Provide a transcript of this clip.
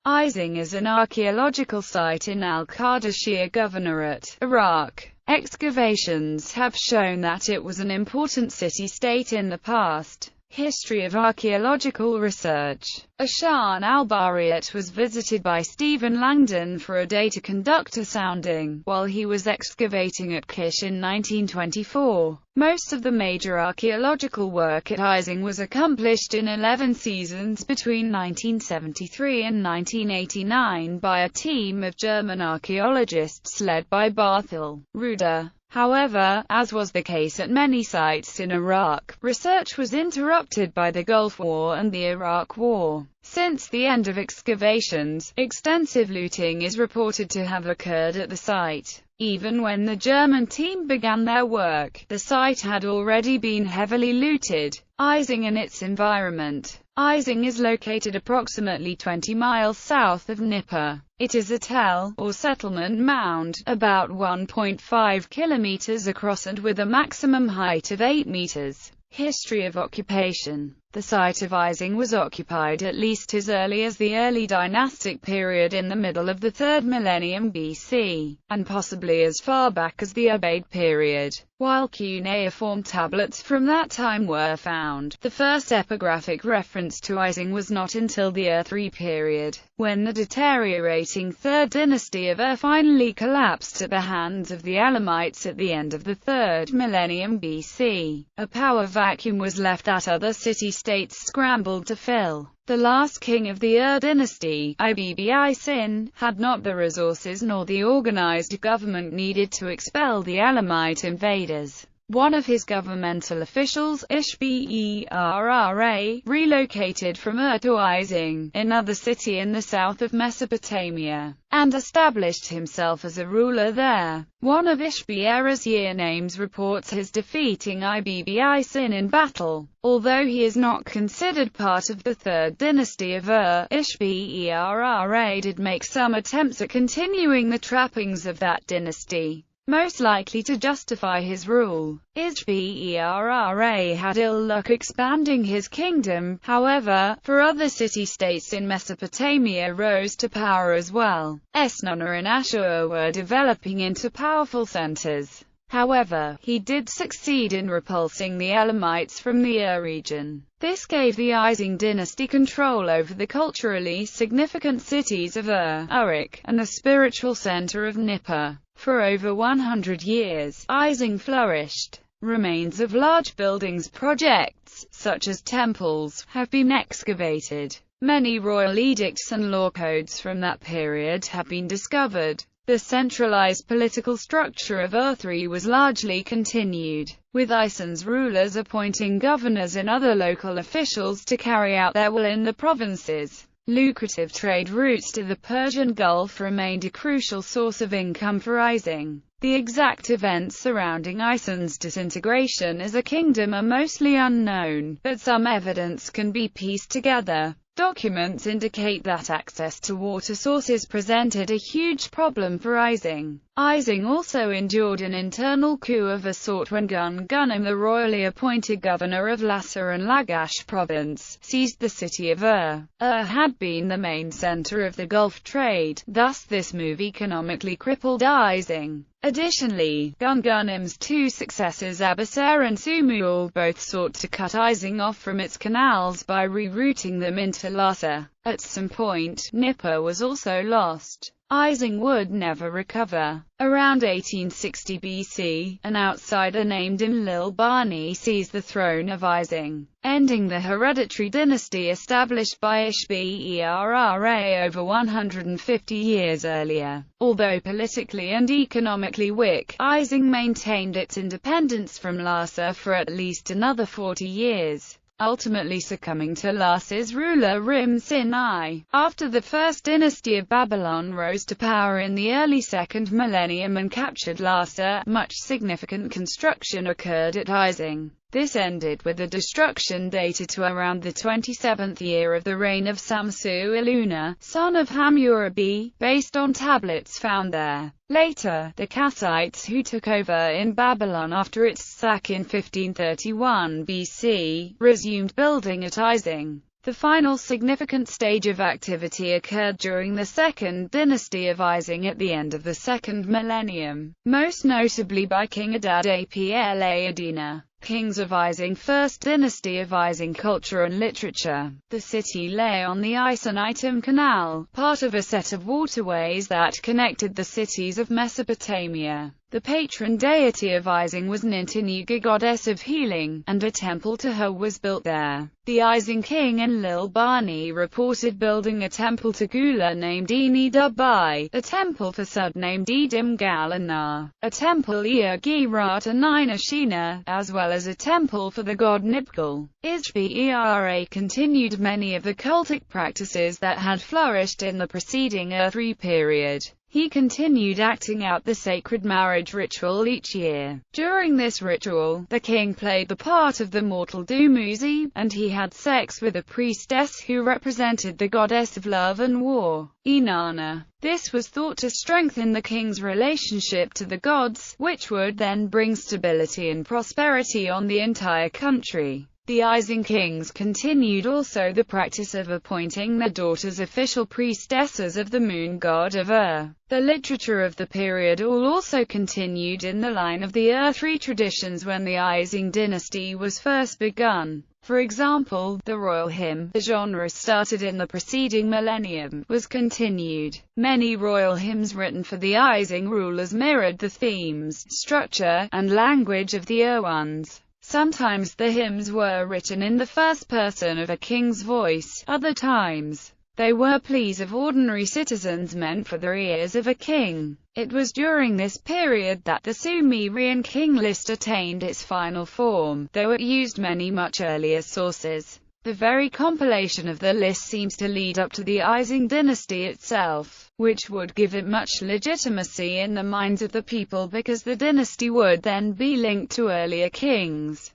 Isin is an archaeological site in al-Qadisiyah Governorate, Iraq. Excavations have shown that it was an important city-state in the past. History of archaeological research. Ashan al-Bariyat was visited by Stephen Langdon for a day to conduct a sounding, while he was excavating at Kish in 1924. Most of the major archaeological work at Isin was accomplished in 11 seasons between 1973 and 1989 by a team of German archaeologists led by Barthel Ruder. However, as was the case at many sites in Iraq, research was interrupted by the Gulf War and the Iraq War. Since the end of excavations, extensive looting is reported to have occurred at the site. Even when the German team began their work, the site had already been heavily looted. Isin and its environment. Isin is located approximately 20 miles south of Nipper. It is a tell, or settlement mound, about 1.5 kilometers across and with a maximum height of 8 meters. History of occupation. The site of Isin was occupied at least as early as the early dynastic period in the middle of the 3rd millennium BC, and possibly as far back as the Ubaid period. While cuneiform tablets from that time were found, the first epigraphic reference to Isin was not until the Ur-3 period, when the deteriorating 3rd dynasty of Ur finally collapsed at the hands of the Elamites at the end of the 3rd millennium BC. A power vacuum was left that other city-states scrambled to fill. The last king of the Ur dynasty, Isin, had not the resources nor the organized government needed to expel the Elamite invaders. One of his governmental officials, Ishberra, relocated from Ur to Isin, another city in the south of Mesopotamia, and established himself as a ruler there. One of Ishberra's year names reports his defeating Isin in battle. Although he is not considered part of the 3rd dynasty of Ur, Ishberra did make some attempts at continuing the trappings of that dynasty, most likely to justify his rule. Ishberra had ill luck expanding his kingdom, however, for other city-states in Mesopotamia rose to power as well. Esnunna and Ashur were developing into powerful centers. However, he did succeed in repulsing the Elamites from the Ur region. This gave the Isin dynasty control over the culturally significant cities of Ur, Uruk, and the spiritual center of Nipper. For over 100 years, Isin flourished. Remains of large buildings projects, such as temples, have been excavated. Many royal edicts and law codes from that period have been discovered. The centralized political structure of Ur-3 was largely continued, with Isin's rulers appointing governors and other local officials to carry out their will in the provinces. Lucrative trade routes to the Persian Gulf remained a crucial source of income for Isin. The exact events surrounding Isin's disintegration as a kingdom are mostly unknown, but some evidence can be pieced together. Documents indicate that access to water sources presented a huge problem for Isin. Isin also endured an internal coup of a sort when Gun-Gunum, the royally appointed governor of Lhasa and Lagash province, seized the city of Ur. Ur had been the main center of the Gulf trade, thus this move economically crippled Isin. Additionally, Gun-Gunum's two successors Abusir and Sumual both sought to cut Isin off from its canals by rerouting them into Lhasa. At some point, Nipper was also lost. Isin would never recover. Around 1860 BC, an outsider named Enlil-Bani seized the throne of Isin, ending the hereditary dynasty established by Ishberra over 150 years earlier. Although politically and economically weak, Isin maintained its independence from Lhasa for at least another 40 years. Ultimately succumbing to Lhasa's ruler Rim-Sin-I. After the first dynasty of Babylon rose to power in the early 2nd millennium and captured Lhasa, much significant construction occurred at Isin. This ended with the destruction dated to around the 27th year of the reign of Samsu-Iluna, son of Hammurabi, based on tablets found there. Later, the Kassites, who took over in Babylon after its sack in 1531 BC, resumed building at Isin. The final significant stage of activity occurred during the Second Dynasty of Isin at the end of the second millennium, most notably by King Adad Apla Adina. Kings of Isin. First Dynasty of Isin. Culture and literature. The city lay on the Isin Canal, part of a set of waterways that connected the cities of Mesopotamia. The patron deity of Isin was Nintinuga, goddess of healing, and a temple to her was built there. The Isin king Enlil Bani reported building a temple to Gula named Ini Dubai, a temple for Sud named Edim Galanar, a temple Girat Ninashina, as well as a temple for the god Nibgal. Ishbera continued many of the cultic practices that had flourished in the preceding Earth-3 period. He continued acting out the sacred marriage ritual each year. During this ritual, the king played the part of the mortal Dumuzi, and he had sex with a priestess who represented the goddess of love and war, Inanna. This was thought to strengthen the king's relationship to the gods, which would then bring stability and prosperity on the entire country. The Isin kings continued also the practice of appointing their daughters official priestesses of the moon god of The literature of the period also continued in the line of the Earth-3 traditions when the Isin dynasty was first begun. For example, the royal hymn, the genre started in the preceding millennium, was continued. Many royal hymns written for the Isin rulers mirrored the themes, structure, and language of the Ones. Sometimes the hymns were written in the first person of a king's voice, other times they were pleas of ordinary citizens meant for the ears of a king. It was during this period that the Sumerian king list attained its final form, though it used many much earlier sources. The very compilation of the list seems to lead up to the Isin dynasty itself, which would give it much legitimacy in the minds of the people because the dynasty would then be linked to earlier kings.